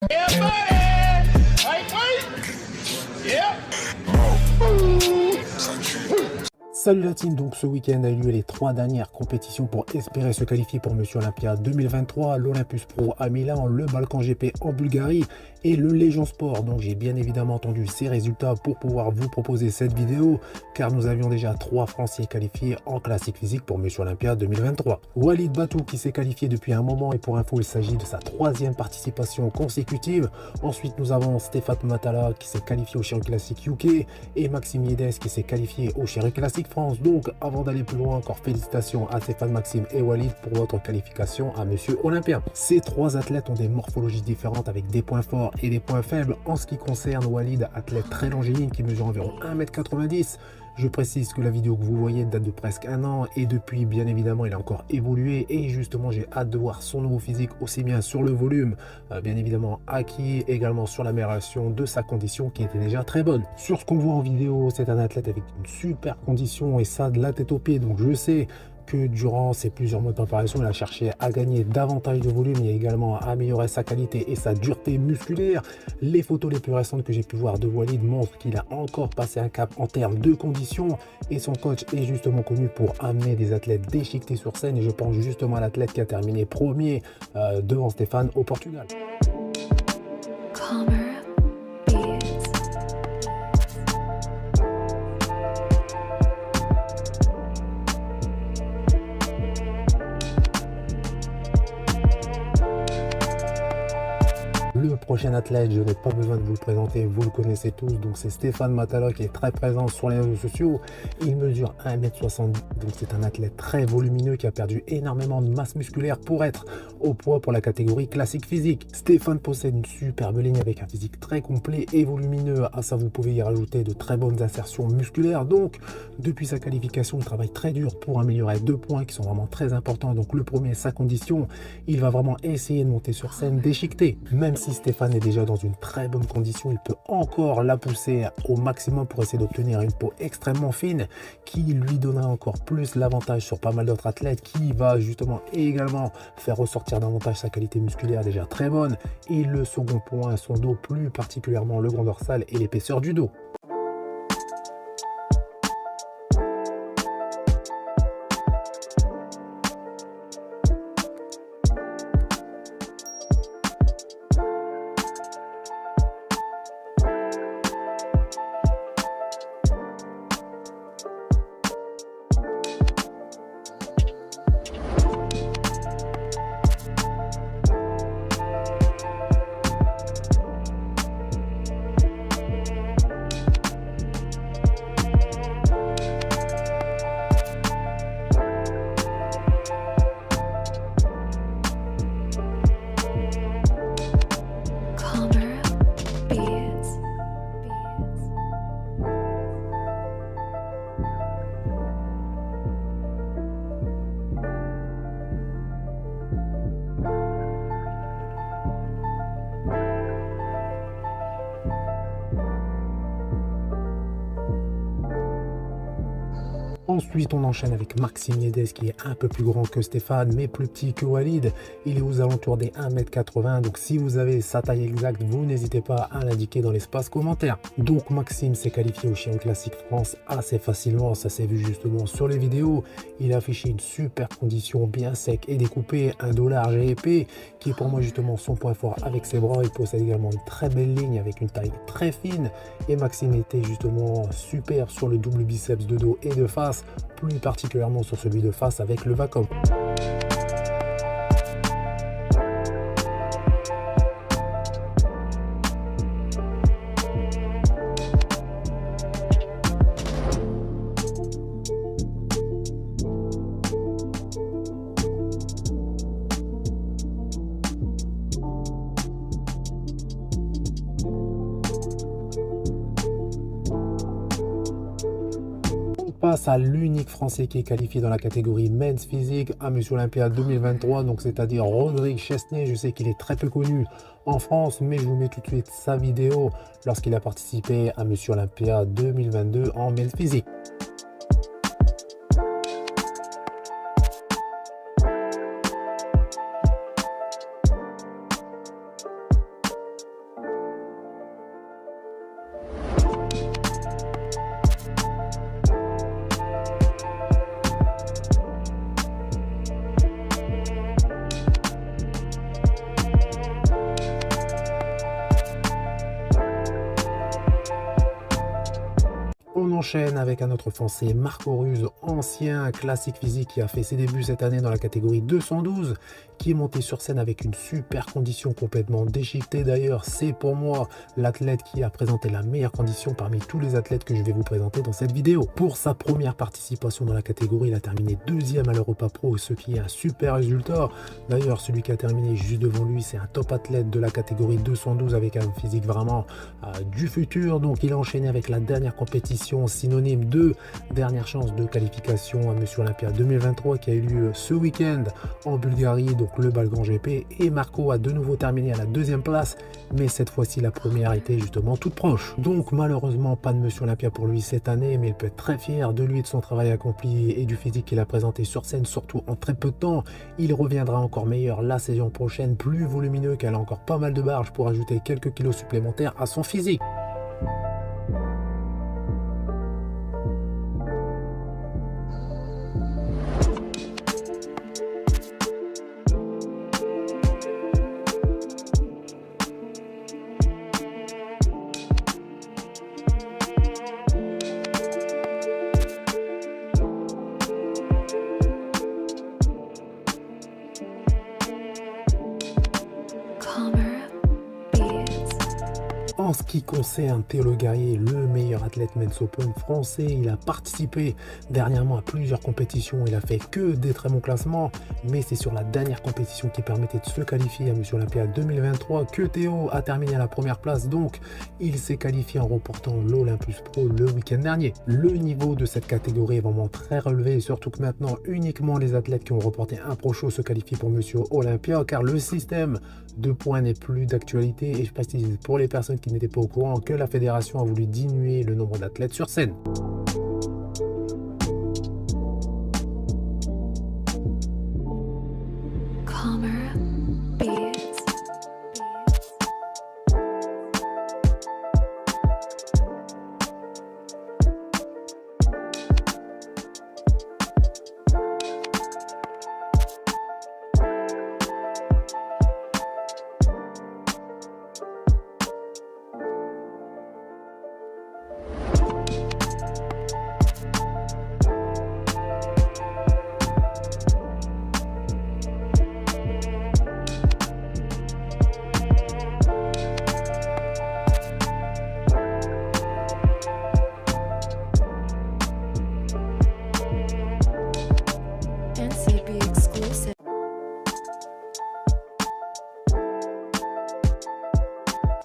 Yeah, buddy! Hey, wait! Yeah! Salut la team, donc ce week-end a eu lieu les 3 dernières compétitions pour espérer se qualifier pour Monsieur Olympia 2023, l'Olympus Pro à Milan, le Balkan GP en Bulgarie et le Légion Sport. Donc j'ai bien évidemment entendu ces résultats pour pouvoir vous proposer cette vidéo car nous avions déjà 3 Français qualifiés en classique physique pour Monsieur Olympia 2023. Walid Batou qui s'est qualifié depuis un moment et pour info il s'agit de sa 3e participation consécutive. Ensuite nous avons Stéphane Matala qui s'est qualifié au Chéri Classique UK et Maxime Yedes qui s'est qualifié au Chéri Classique France. Donc avant d'aller plus loin, encore félicitations à Stéphane, Maxime et Walid pour votre qualification à Monsieur Olympia. Ces 3 athlètes ont des morphologies différentes avec des points forts et des points faibles. En ce qui concerne Walid, athlète très longiligne qui mesure environ 1,90 m. Je précise que la vidéo que vous voyez date de presque un an et depuis bien évidemment il a encore évolué et justement j'ai hâte de voir son nouveau physique aussi bien sur le volume bien évidemment acquis, également sur l'amélioration de sa condition qui était déjà très bonne. Sur ce qu'on voit en vidéo, c'est un athlète avec une super condition et ça de la tête aux pieds, donc je sais que durant ces plusieurs mois de préparation, il a cherché à gagner davantage de volume et également à améliorer sa qualité et sa dureté musculaire. Les photos les plus récentes que j'ai pu voir de Walid montrent qu'il a encore passé un cap en termes de conditions et son coach est justement connu pour amener des athlètes déchiquetés sur scène et je pense justement à l'athlète qui a terminé premier devant Stéphane au Portugal. Le prochain athlète, je n'ai pas besoin de vous le présenter, vous le connaissez tous, donc c'est Stéphane Matala qui est très présent sur les réseaux sociaux. Il mesure 1,70 m, donc c'est un athlète très volumineux qui a perdu énormément de masse musculaire pour être au poids pour la catégorie classique physique. Stéphane possède une superbe ligne avec un physique très complet et volumineux, à ça vous pouvez y rajouter de très bonnes insertions musculaires. Donc depuis sa qualification, il travaille très dur pour améliorer 2 points qui sont vraiment très importants. Donc le premier, sa condition, il va vraiment essayer de monter sur scène déchiqueté. Même si Stéphane est déjà dans une très bonne condition, il peut encore la pousser au maximum pour essayer d'obtenir une peau extrêmement fine qui lui donnera encore plus l'avantage sur pas mal d'autres athlètes, qui va justement également faire ressortir davantage sa qualité musculaire déjà très bonne. Et le second point, son dos, plus particulièrement le grand dorsal et l'épaisseur du dos. Ensuite, on enchaîne avec Maxime Yedes qui est un peu plus grand que Stéphane, mais plus petit que Walid. Il est aux alentours des 1,80 m. Donc, si vous avez sa taille exacte, vous n'hésitez pas à l'indiquer dans l'espace commentaire. Donc, Maxime s'est qualifié au Chéri Classique France assez facilement. Ça s'est vu justement sur les vidéos. Il a affiché une super condition bien sec et découpée, un dos large et épais, qui est pour moi justement son point fort avec ses bras. Il possède également une très belle ligne avec une taille très fine. Et Maxime était justement super sur le double biceps de dos et de face, plus particulièrement sur celui de face avec le Vacom. Passe à l'unique Français qui est qualifié dans la catégorie Men's Physique à Monsieur Olympia 2023, donc c'est-à-dire Rodrigue Chesnay. Je sais qu'il est très peu connu en France, mais je vous mets tout de suite sa vidéo lorsqu'il a participé à Monsieur Olympia 2022 en Men's Physique. on enchaîne avec un autre Français, Marco Ruz, ancien classique physique qui a fait ses débuts cette année dans la catégorie 212, qui est monté sur scène avec une super condition complètement déchiquetée. D'ailleurs, c'est pour moi l'athlète qui a présenté la meilleure condition parmi tous les athlètes que je vais vous présenter dans cette vidéo. Pour sa première participation dans la catégorie, il a terminé deuxième à l'Europa Pro, ce qui est un super résultat. D'ailleurs, celui qui a terminé juste devant lui, c'est un top athlète de la catégorie 212 avec un physique vraiment du futur. Donc il a enchaîné avec la dernière compétition, synonyme de dernière chance de qualification à Monsieur Olympia 2023 qui a eu lieu ce week-end en Bulgarie, donc le Balkan GP. Et Marco a de nouveau terminé à la deuxième place, mais cette fois-ci la première était justement toute proche. Donc malheureusement pas de Monsieur Olympia pour lui cette année, mais il peut être très fier de lui, de son travail accompli et du physique qu'il a présenté sur scène, surtout en très peu de temps. Il reviendra encore meilleur la saison prochaine, plus volumineux, qu'elle a encore pas mal de barges pour ajouter quelques kilos supplémentaires à son physique. En ce qui concerne Théo Le Guerrier, le meilleur athlète Men's Open français, il a participé dernièrement à plusieurs compétitions, il a fait que des très bons classements, mais c'est sur la dernière compétition qui permettait de se qualifier à Monsieur Olympia 2023 que Théo a terminé à la première place, donc il s'est qualifié en remportant l'Olympus Pro le week-end dernier. Le niveau de cette catégorie est vraiment très relevé, surtout que maintenant uniquement les athlètes qui ont remporté un Pro Show se qualifient pour Monsieur Olympia, car le système de points n'est plus d'actualité, et je précise pour les personnes qui n'étaient pas au courant que la fédération a voulu diminuer le nombre d'athlètes sur scène.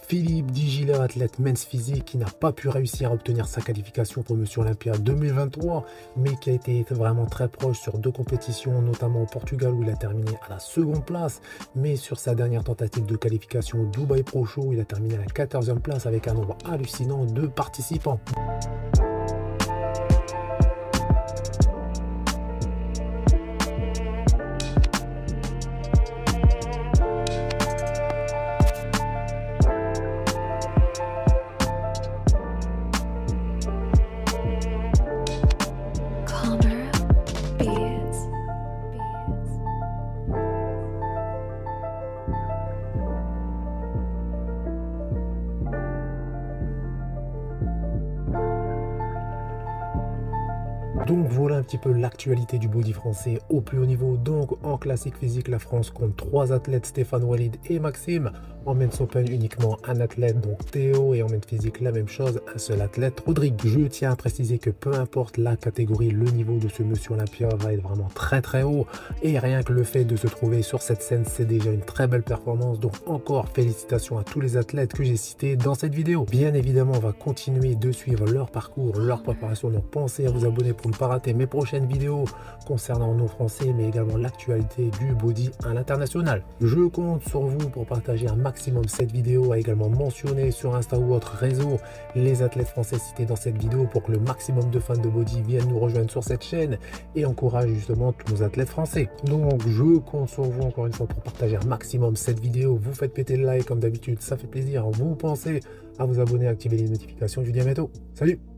Philippe Digiller, athlète men's physique qui n'a pas pu réussir à obtenir sa qualification pour Monsieur Olympia 2023, mais qui a été vraiment très proche sur deux compétitions, notamment au Portugal où il a terminé à la seconde place, mais sur sa dernière tentative de qualification au Dubaï Pro Show, il a terminé à la 14e place avec un nombre hallucinant de participants. Donc voilà un petit peu l'actualité du body français au plus haut niveau. Donc en classique physique, la France compte 3 athlètes, Stéphane Walid et Maxime. En Men's Open, uniquement un athlète, donc Théo. Et en Men's Physique, la même chose, un seul athlète, Rodrigue. Je tiens à préciser que peu importe la catégorie, le niveau de ce Monsieur Olympia va être vraiment très très haut. Et rien que le fait de se trouver sur cette scène, c'est déjà une très belle performance. Donc encore félicitations à tous les athlètes que j'ai cités dans cette vidéo. Bien évidemment, on va continuer de suivre leur parcours, leur préparation. Donc pensez à vous abonner pour ne pas rater mes prochaines vidéos concernant nos Français, mais également l'actualité du body à l'international. Je compte sur vous pour partager un maximum cette vidéo, à également mentionner sur Insta ou autre réseau les athlètes français cités dans cette vidéo pour que le maximum de fans de body viennent nous rejoindre sur cette chaîne et encourage justement tous nos athlètes français. Donc je compte sur vous encore une fois pour partager un maximum cette vidéo. Vous faites péter le like comme d'habitude, ça fait plaisir. Vous pensez à vous abonner, activer les notifications. Je vous dis à bientôt. Salut!